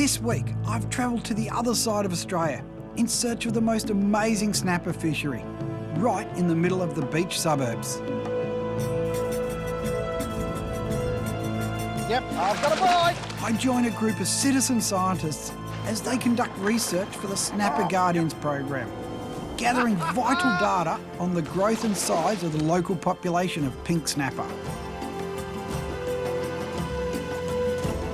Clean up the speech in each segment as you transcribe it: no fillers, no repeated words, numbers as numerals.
This week, I've travelled to the other side of Australia in search of the most amazing snapper fishery, right in the middle of the beach suburbs. Yep, I've got a bite. I join a group of citizen scientists as they conduct research for the Snapper Guardians program, gathering vital data on the growth and size of the local population of pink snapper.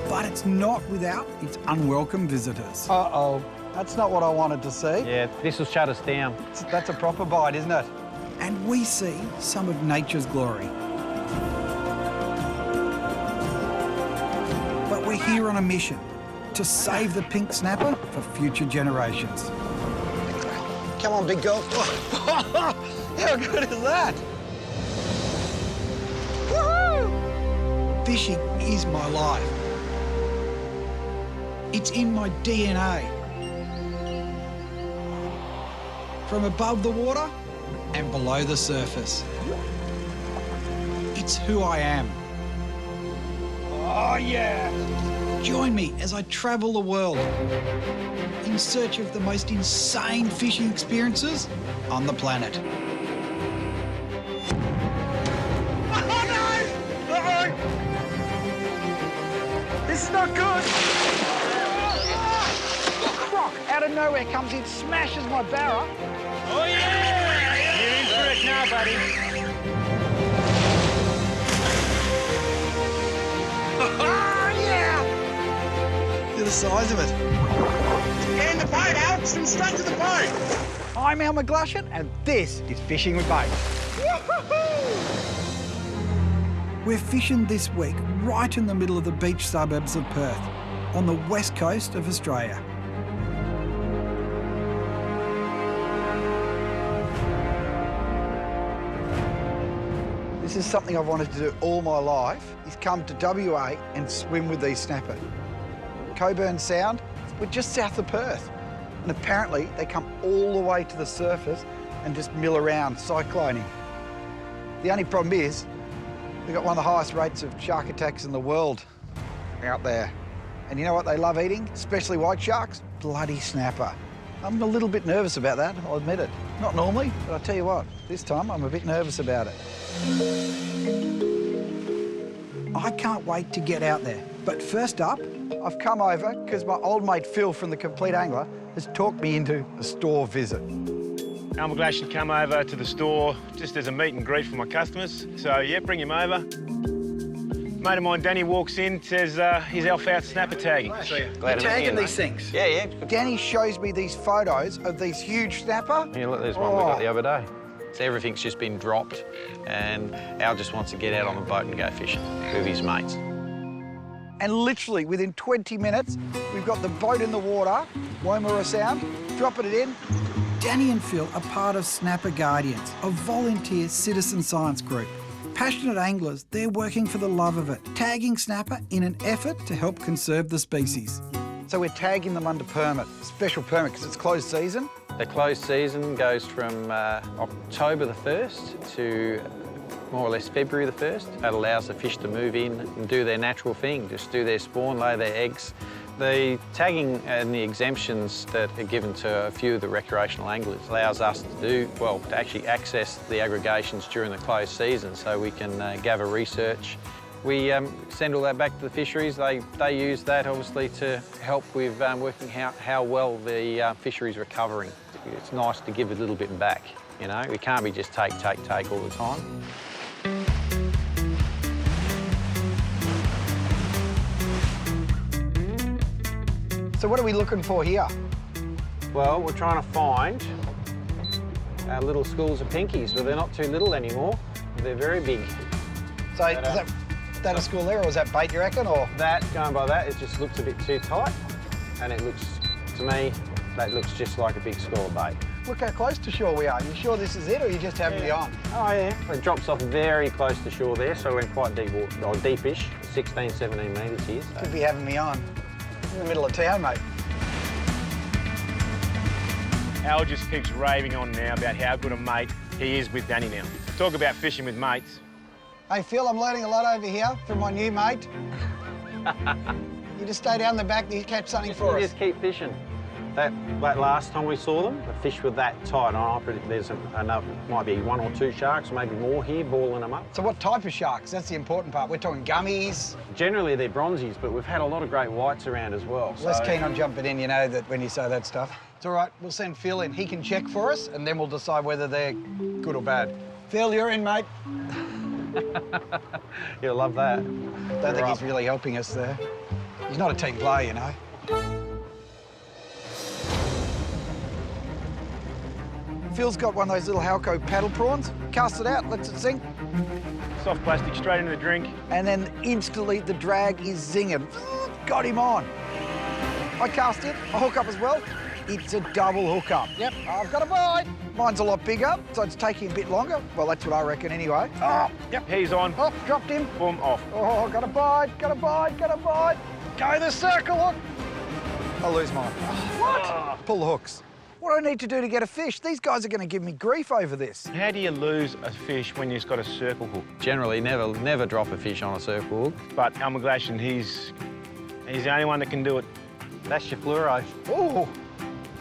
But it's not without its unwelcome visitors. Uh-oh, that's not what I wanted to see. Yeah, this will shut us down. That's a proper bite, isn't it? And we see some of nature's glory. But we're here on a mission to save the pink snapper for future generations. Come on, big girl. How good is that? Woohoo! Fishing is my life. It's in my DNA. From above the water and below the surface. It's who I am. Oh, yeah. Join me as I travel the world in search of the most insane fishing experiences on the planet. Oh, no! Uh-oh! This is not good. Croc out of nowhere comes in, smashes my barra. Oh, yeah! You're in for it now, buddy. Oh, yeah! Look at the size of it. Get in the boat, Alex, and straight to the boat. I'm McGlashan, and this is Fishing with Bait. We're fishing this week right in the middle of the beach suburbs of Perth, on the west coast of Australia. This is something I've wanted to do all my life, is come to WA and swim with these snapper. Coburn Sound, we're just south of Perth. And apparently they come all the way to the surface and just mill around, cycloning. The only problem is, we've got one of the highest rates of shark attacks in the world out there. And you know what they love eating, especially white sharks? Bloody snapper. I'm a little bit nervous about that, I'll admit it. Not normally, but I'll tell you what, this time I'm a bit nervous about it. I can't wait to get out there. But first up, I've come over because my old mate Phil from The Complete Angler has talked me into a store visit. McGlashan come over to the store just as a meet and greet for my customers. So, yeah, bring him over. Mate of mine, Danny, walks in, says he's elf out snapper tagging. Glad tagging these things? Yeah, yeah. Danny shows me these photos of these huge snapper. Yeah, look, there's one we got the other day. So everything's just been dropped, and Al just wants to get out on the boat and go fishing with his mates. And literally, within 20 minutes, we've got the boat in the water, Woomera Sound, dropping it in. Danny and Phil are part of Snapper Guardians, a volunteer citizen science group. Passionate anglers, they're working for the love of it, tagging snapper in an effort to help conserve the species. So we're tagging them under permit, special permit, because it's closed season. The closed season goes from October the 1st to more or less February the 1st. That allows the fish to move in and do their natural thing, just do their spawn, lay their eggs. The tagging and the exemptions that are given to a few of the recreational anglers allows us to do, well, to actually access the aggregations during the closed season so we can gather research. We send all that back to the fisheries. They use that, obviously, to help with working out how well the fishery's recovering. It's nice to give a little bit back, you know? We can't be just take all the time. So what are we looking for here? Well, we're trying to find our little schools of pinkies, but they're not too little anymore. They're very big. So is that a school there, or is that bait, you reckon, or? That, going by that, it just looks a bit too tight, and it looks, to me, that looks just like a big school of bait. Look how close to shore we are. You sure this is it, or are you just having me on? Oh, yeah. It drops off very close to shore there, so we're in quite deep water, or deepish, 16, 17 metres here. So. Could be having me on. In the middle of town, mate. Al just keeps raving on now about how good a mate he is with Danny now. Talk about fishing with mates. Hey, Phil, I'm learning a lot over here from my new mate. You just stay down the back, you catch something for us. Just keep fishing. That last time we saw them, the fish were that tight. I predict there's enough, might be 1 or 2 sharks, maybe more here, balling them up. So what type of sharks? That's the important part. We're talking gummies. Generally they're bronzies, but we've had a lot of great whites around as well. Less keen on jumping in, you know, that when you say that stuff. It's all right, we'll send Phil in. He can check for us, and then we'll decide whether they're good or bad. Phil, you're in, mate. You'll love that. Don't think he's really helping us there. He's not a team player, you know. Phil's got one of those little Halco paddle prawns. Cast it out, lets it sink. Soft plastic straight into the drink. And then instantly the drag is zinging. Got him on. I cast it, I hook up as well. It's a double hookup. Yep, I've got a bite. Mine's a lot bigger, so it's taking a bit longer. Well, that's what I reckon anyway. Oh, Yep, he's on. oh, dropped him. Boom, off. Oh, got a bite, got a bite, got a bite. Go the circle hook. I'll lose mine. What? Pull the hooks. What do I need to do to get a fish? These guys are going to give me grief over this. How do you lose a fish when you've got a circle hook? Generally, never drop a fish on a circle hook. But McGlashan, he's the only one that can do it. That's your fluoro. Oh,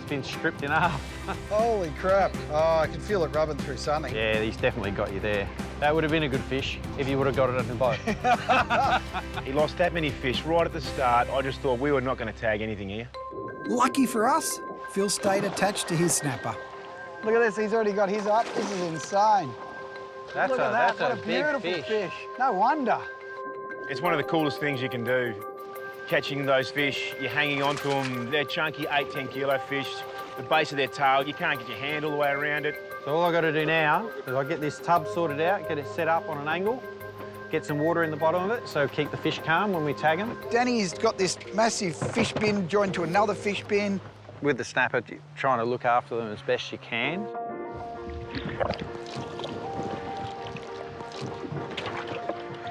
It's been stripped in half. holy crap. Oh, I can feel it rubbing through something. Yeah, he's definitely got you there. That would have been a good fish if you would have got it at the boat. He lost that many fish right at the start. I just thought we were not going to tag anything here. Lucky for us, Phil stayed attached to his snapper. Look at this, he's already got his up. This is insane. That's Look at that, that's what a big beautiful fish. No wonder. It's one of the coolest things you can do. Catching those fish, you're hanging on to them. They're chunky 8, 10 kilo fish. The base of their tail, you can't get your hand all the way around it. So all I've got to do now is I get this tub sorted out, get it set up on an angle, get some water in the bottom of it, so keep the fish calm when we tag them. Danny's got this massive fish bin joined to another fish bin. With the snapper, trying to look after them as best you can.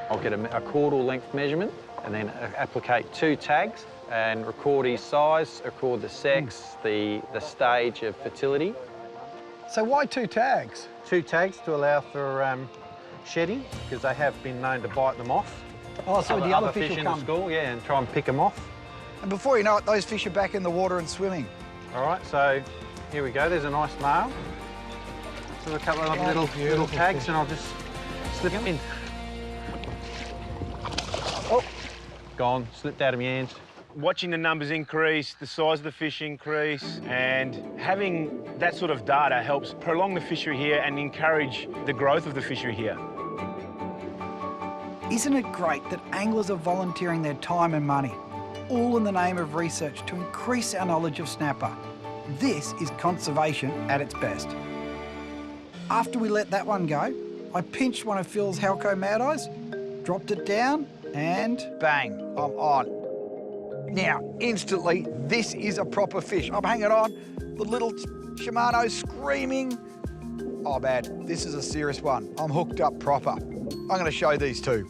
I'll get a caudal length measurement and then applicate 2 tags and record his size, record the sex, the stage of fertility. So why 2 tags? 2 tags to allow for shedding, because they have been known to bite them off. Oh, so the other fish will in come. the school, yeah, and try and pick them off. And before you know it, those fish are back in the water and swimming. All right, so here we go. There's a nice male. So a couple of little tags, fish. and I'll just slip them in. Oh, Gone, slipped out of my hands. Watching the numbers increase, the size of the fish increase, and having that sort of data helps prolong the fishery here and encourage the growth of the fishery here. Isn't it great that anglers are volunteering their time and money, all in the name of research to increase our knowledge of snapper? This is conservation at its best. After we let that one go, I pinched one of Phil's Halco Mad Eyes, dropped it down, and bang, I'm on. Now, instantly, this is a proper fish. I'm hanging on, the little Shimano's screaming. Oh, man, this is a serious one. I'm hooked up proper. I'm going to show these 2.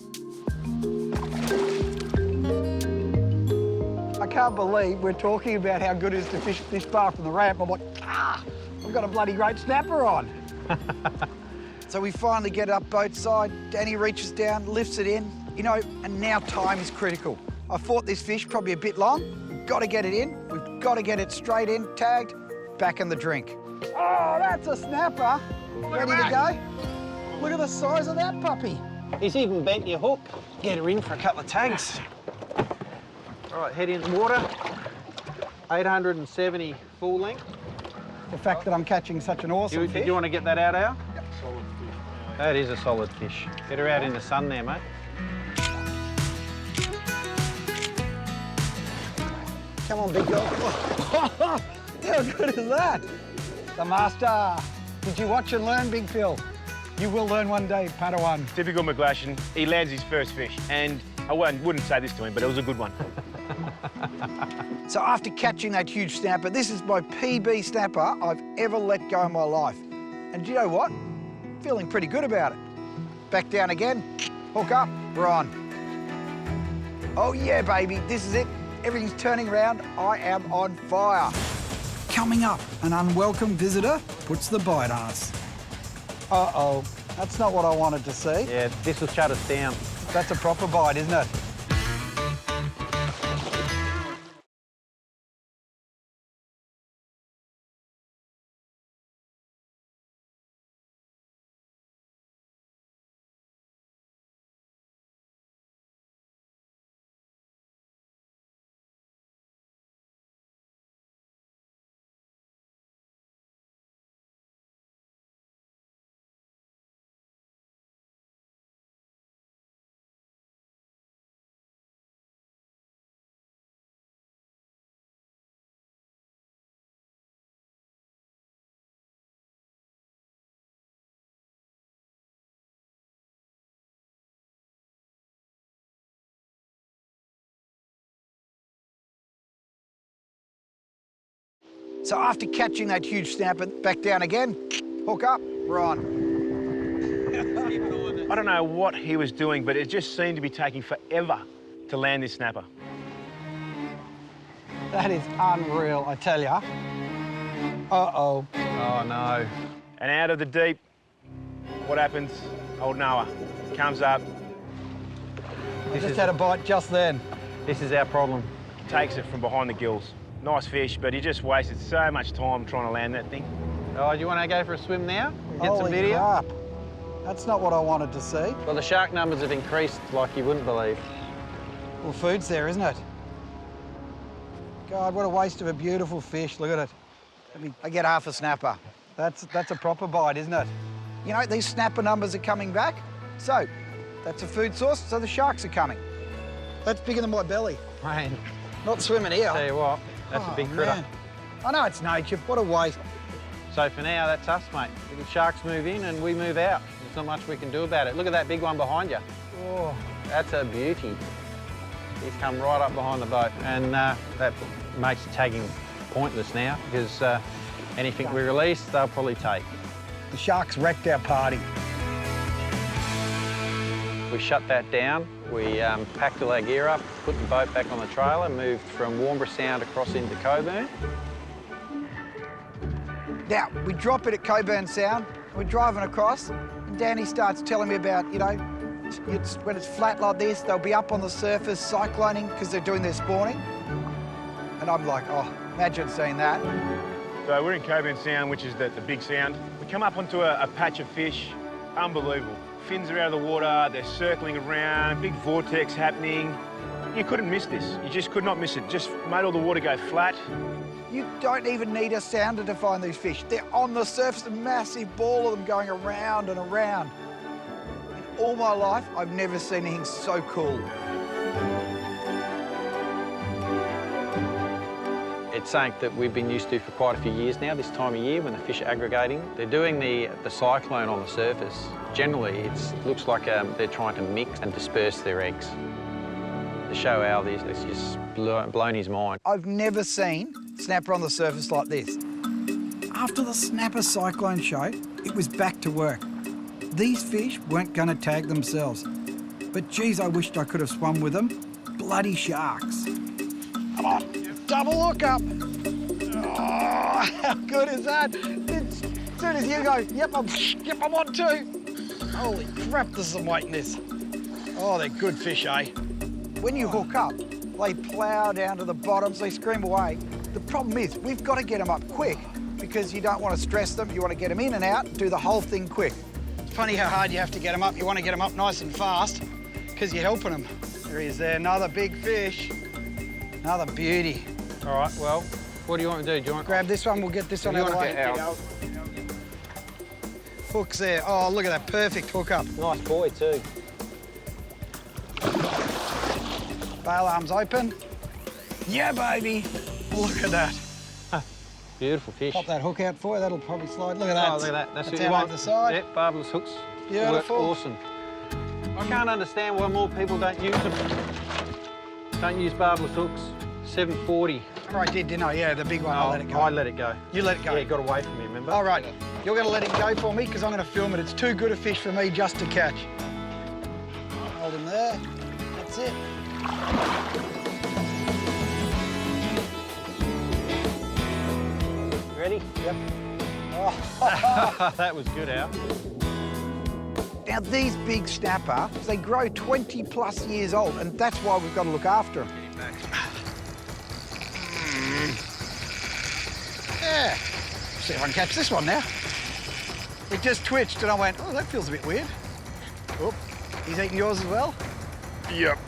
I can't believe we're talking about how good it is to fish this far from the ramp. I'm like, I've got a bloody great snapper on. So we finally get up boat side. Danny reaches down, lifts it in, you know, and now time is critical. I fought this fish probably a bit long. We've got to get it in. We've got to get it straight in, tagged, back in the drink. Oh, that's a snapper. Ready to go? Look at the size of that puppy. He's even bent your hook. Get her in for a couple of tags. All right, head in the water. 870 full length. The fact that I'm catching such an awesome fish. You want to get that out, Al? Yep. Solid fish. That is a solid fish. Get her out in the sun there, mate. Come on, big dog. How good is that? The master. Did you watch and learn, Big Phil? You will learn one day, Padawan. Typical McGlashan, he lands his first fish, and I wouldn't say this to him, but it was a good one. So after catching that huge snapper, this is my PB snapper I've ever let go in my life. And do you know what? Feeling pretty good about it. Back down again, hook up, we're on. Oh yeah, baby, this is it. Everything's turning around. I am on fire. coming up, an unwelcome visitor puts the bite on us. Uh-oh, that's not what I wanted to see. Yeah, this will shut us down. That's a proper bite, isn't it? So after catching that huge snapper, back down again, hook up, we're on. I don't know what he was doing, but it just seemed to be taking forever to land this snapper. That is unreal, I tell ya. Uh-oh. Oh, no. And out of the deep, what happens? Old Noah comes up, I just had a bite just then. This is our problem. takes it from behind the gills. Nice fish, but he just wasted so much time trying to land that thing. Oh, do you want to go for a swim now? Get Holy some video? crap. That's not what I wanted to see. Well, the shark numbers have increased like you wouldn't believe. Well, food's there, isn't it? God, what a waste of a beautiful fish. Look at it. I get half a snapper. That's a proper bite, isn't it? You know, these snapper numbers are coming back. So, that's a food source, so the sharks are coming. That's bigger than my belly. Man, Not swimming here. tell you what, that's a big critter. Man. I know it's nature. What a waste. So for now, that's us, mate. The sharks move in and we move out. There's not much we can do about it. Look at that big one behind you. Oh. That's a beauty. He's come right up behind the boat, and that makes the tagging pointless now because anything we release, they'll probably take. The sharks wrecked our party. We shut that down. We packed all our gear up, put the boat back on the trailer, moved from Warnbro Sound across into Coburn. Now, we drop it at Coburn Sound, we're driving across, and Danny starts telling me about, you know, when it's flat like this, they'll be up on the surface cycloning because they're doing their spawning. And I'm like, oh, imagine seeing that. So we're in Coburn Sound, which is the big sound. We come up onto a patch of fish, unbelievable. Fins are out of the water, they're circling around, big vortex happening. You couldn't miss this. You just could not miss it. Just made all the water go flat. You don't even need a sounder to find these fish. They're on the surface, a massive ball of them going around and around. In all my life, I've never seen anything so cool. It's something that we've been used to for quite a few years now, this time of year when the fish are aggregating. They're doing the cyclone on the surface. Generally, it looks like they're trying to mix and disperse their eggs. The show owl, it's just blown his mind. I've never seen snapper on the surface like this. After the snapper cyclone show, it was back to work. These fish weren't going to tag themselves. But geez, I wished I could have swum with them. Bloody sharks. Come on, double hook up. Oh, how good is that? As soon as you go, yep, I'm on too. Holy crap, there's some weight in this. Oh, they're good fish, eh? When you hook up, they plough down to the bottom, so they scream away. The problem is, we've got to get them up quick because you don't want to stress them. You want to get them in and out, do the whole thing quick. It's funny how hard you have to get them up. You want to get them up nice and fast because you're helping them. There he is there, another big fish. Another beauty. All right, well, what do you want to do? Do you want Grab this one, we'll get this one you out of the want way. to get Hook's there. Oh, look at that, perfect hook up. Nice boy too. Bail arms open. Yeah, baby. Look at that. Beautiful fish. Pop that hook out for you, that'll probably slide. Look at that. Oh, look at that. That's what you out want. over the side. Yep, barbless hooks. Beautiful. Work awesome. I can't understand why more people don't use them. Don't use barbless hooks. 740. Oh, I did, didn't I? Yeah, the big one, I let it go. I let it go. You let it go? Yeah, it got away from me, remember? All right, you're going to let him go for me because I'm going to film it. It's too good a fish for me just to catch. Hold him there. That's it. Ready? Yep. That was good, Al. Now, these big snapper, they grow 20 plus years old, and that's why we've got to look after them. Yeah. See if I can catch this one now. It just twitched and I went, oh, that feels a bit weird. Oh, he's eating yours as well? Yep.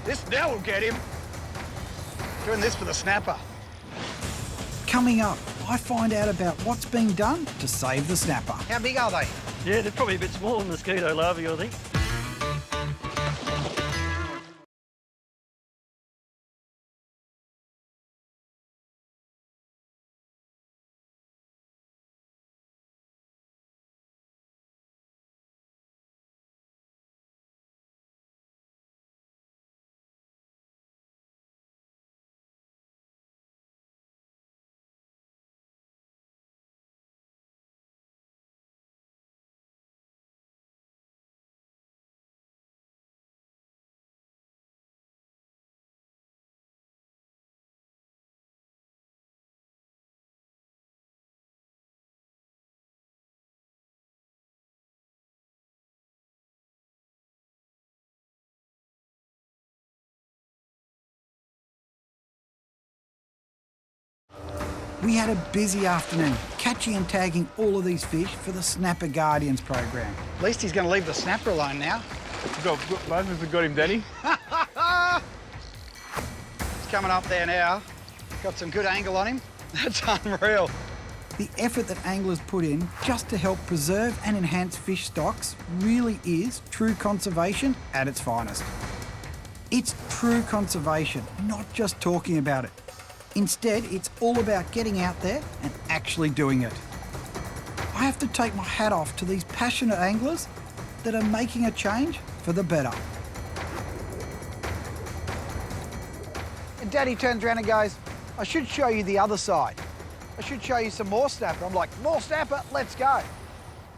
This now will get him. Doing this for the snapper. Coming up, I find out about what's being done to save the snapper. How big are they? Yeah, they're probably a bit smaller than mosquito larvae, I think. We had a busy afternoon catching and tagging all of these fish for the Snapper Guardians program. At least he's going to leave the snapper alone now. Both of us have got him, Danny. He's coming up there now. Got some good angle on him. That's unreal. The effort that anglers put in just to help preserve and enhance fish stocks really is true conservation at its finest. It's true conservation, not just talking about it. Instead, it's all about getting out there and actually doing it. I have to take my hat off to these passionate anglers that are making a change for the better. And Daddy turns around and goes, I should show you the other side. I should show you some more snapper. I'm like, more snapper? Let's go.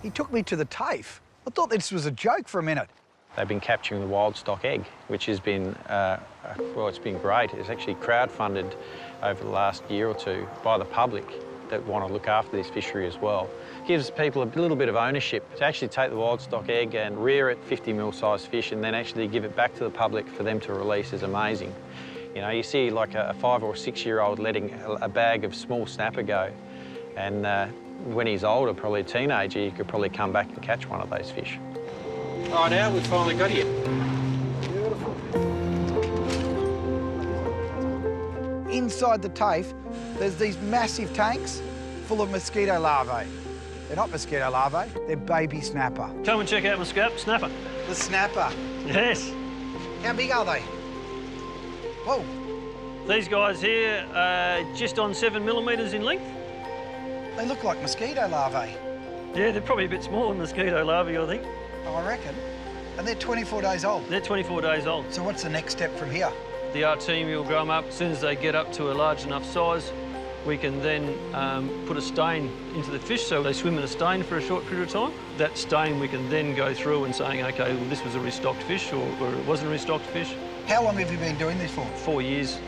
He took me to the TAFE. I thought this was a joke for a minute. They've been capturing the wild stock egg, which has been, well, it's been great. It's actually crowdfunded over the last year or two by the public that want to look after this fishery as well. Gives people a little bit of ownership to actually take the wild stock egg and rear it 50 mil size fish and then actually give it back to the public for them to release is amazing. You know, you see like a 5 or 6 year old letting a bag of small snapper go, and when he's older, probably a teenager, you could probably come back and catch one of those fish. Oh, now we've finally got you. Inside the TAFE, there's these massive tanks full of mosquito larvae. They're not mosquito larvae, they're baby snapper. Come and check out my snapper. The snapper. Yes. How big are they? Whoa. These guys here are just on 7 millimetres in length. They look like mosquito larvae. Yeah, they're probably a bit smaller than mosquito larvae, I think. I reckon. And they're 24 days old. They're 24 days old. So what's the next step from here? The art team will grow them up. As soon as they get up to a large enough size, we can then put a stain into the fish, so they swim in a stain for a short period of time. That stain we can then go through and saying, OK, well, this was a restocked fish or it wasn't a restocked fish. How long have you been doing this for? 4 years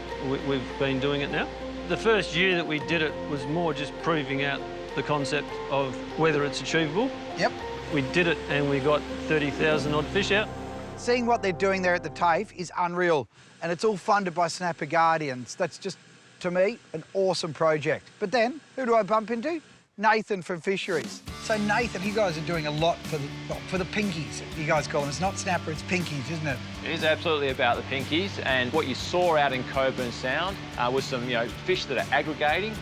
we've been doing it now. The first year that we did it was more just proving out the concept of whether it's achievable. Yep. We did it and we got 30,000 odd fish out. Seeing what they're doing there at the TAFE is unreal, and it's all funded by Snapper Guardians. That's just, to me, an awesome project. But then, who do I bump into? Nathan from Fisheries. So Nathan, you guys are doing a lot for the pinkies, you guys call them. It's not snapper, it's pinkies, isn't it? It is absolutely about the pinkies, and what you saw out in Coburn Sound was some, fish that are aggregating,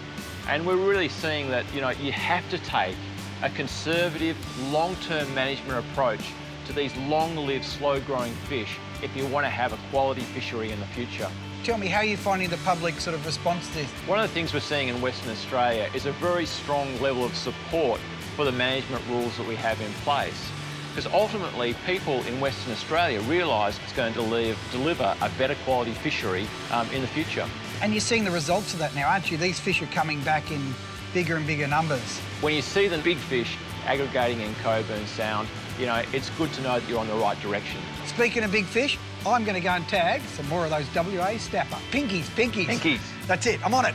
and we're really seeing that, you have to take a conservative, long-term management approach to these long-lived, slow-growing fish if you want to have a quality fishery in the future. Tell me, how are you finding the public sort of response to this? One of the things we're seeing in Western Australia is a very strong level of support for the management rules that we have in place. Because ultimately, people in Western Australia realise it's going to deliver a better quality fishery in the future. And you're seeing the results of that now, aren't you? These fish are coming back in bigger and bigger numbers. When you see the big fish aggregating in Coburn Sound, it's good to know that you're on the right direction. Speaking of big fish, I'm going to go and tag some more of those WA snapper. Pinkies, pinkies. Pinkies. That's it, I'm on it.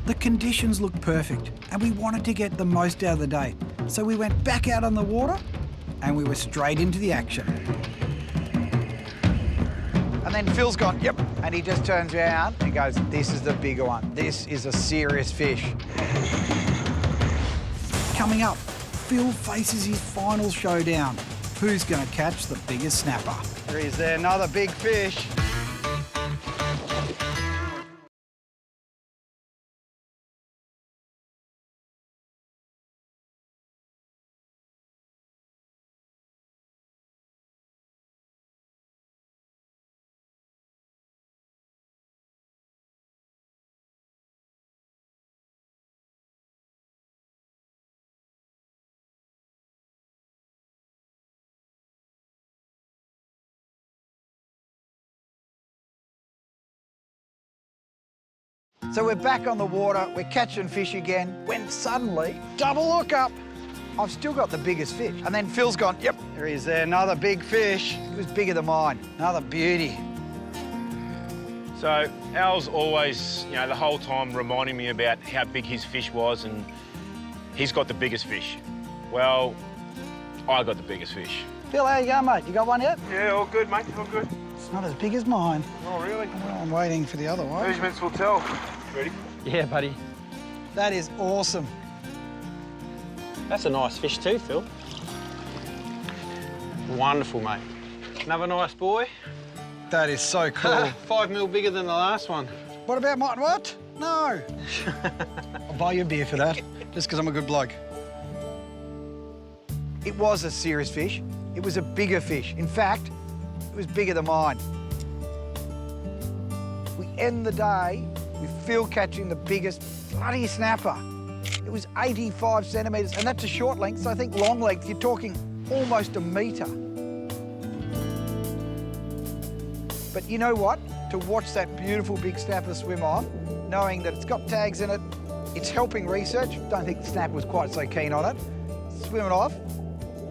The conditions looked perfect and we wanted to get the most out of the day. So we went back out on the water and we were straight into the action. And then Phil's gone, yep. And he just turns around and goes, this is the bigger one. This is a serious fish. Coming up, Phil faces his final showdown. Who's going to catch the biggest snapper? There is another big fish. So we're back on the water, we're catching fish again, when suddenly, double look up, I've still got the biggest fish. And then Phil's gone, yep, there he is there, another big fish. It was bigger than mine, another beauty. So Al's always, the whole time reminding me about how big his fish was, and he's got the biggest fish. Well, I got the biggest fish. Phil, how you going, mate? You got one yet? Yeah, all good, mate, all good. It's not as big as mine. Oh, really? Well, I'm waiting for the other one. Measurements will tell. Ready? Yeah, buddy. That is awesome. That's a nice fish too, Phil. Wonderful, mate. Another nice boy. That is so cool. 5 mil bigger than the last one. What about mine? What? No. I'll buy you a beer for that, just because I'm a good bloke. It was a serious fish. It was a bigger fish. In fact, it was bigger than mine. We end the day with Phil catching the biggest bloody snapper. It was 85 centimetres, and that's a short length, so I think long length, you're talking almost a metre. But you know what? To watch that beautiful big snapper swim off, knowing that it's got tags in it, it's helping research. Don't think the snapper was quite so keen on it. Swimming off,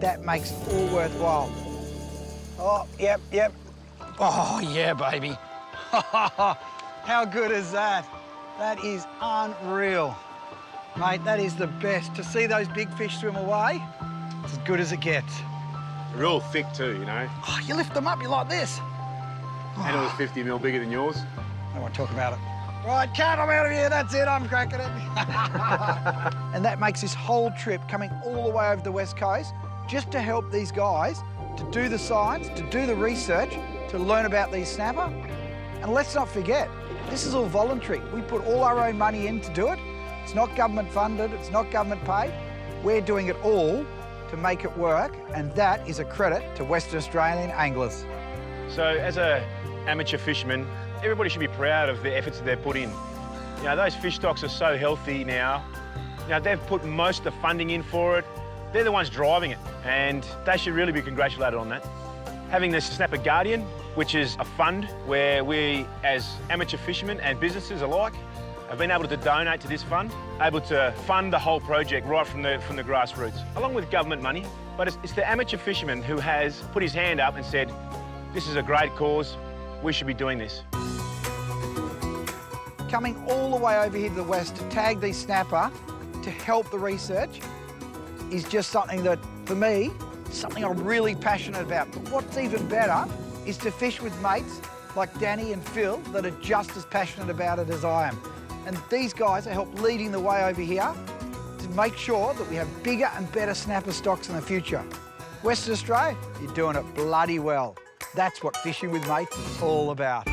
that makes it all worthwhile. Oh, yep. Oh, yeah, baby. How good is that? That is unreal. Mate, that is the best. To see those big fish swim away, it's as good as it gets. They're all thick too, you know. Oh, you lift them up, you're like this. And it was 50 mil bigger than yours. I don't want to talk about it. Right, cat, I'm out of here. That's it, I'm cracking it. And that makes this whole trip coming all the way over the West Coast just to help these guys to do the science, to do the research, to learn about these snapper. And let's not forget, this is all voluntary. We put all our own money in to do it. It's not government funded, it's not government paid. We're doing it all to make it work, and that is a credit to Western Australian anglers. So as a amateur fisherman, everybody should be proud of the efforts that they've put in. You know, those fish stocks are so healthy now. You know, they've put most of the funding in for it. They're the ones driving it, and they should really be congratulated on that. Having the Snapper Guardian, which is a fund where we, as amateur fishermen and businesses alike, have been able to donate to this fund, able to fund the whole project right from the grassroots, along with government money. But it's the amateur fisherman who has put his hand up and said, this is a great cause, we should be doing this. Coming all the way over here to the west to tag these snapper to help the research is just something that, for me, something I'm really passionate about. But what's even better is to fish with mates like Danny and Phil that are just as passionate about it as I am. And these guys are help leading the way over here to make sure that we have bigger and better snapper stocks in the future. Western Australia, you're doing it bloody well. That's what fishing with mates is all about.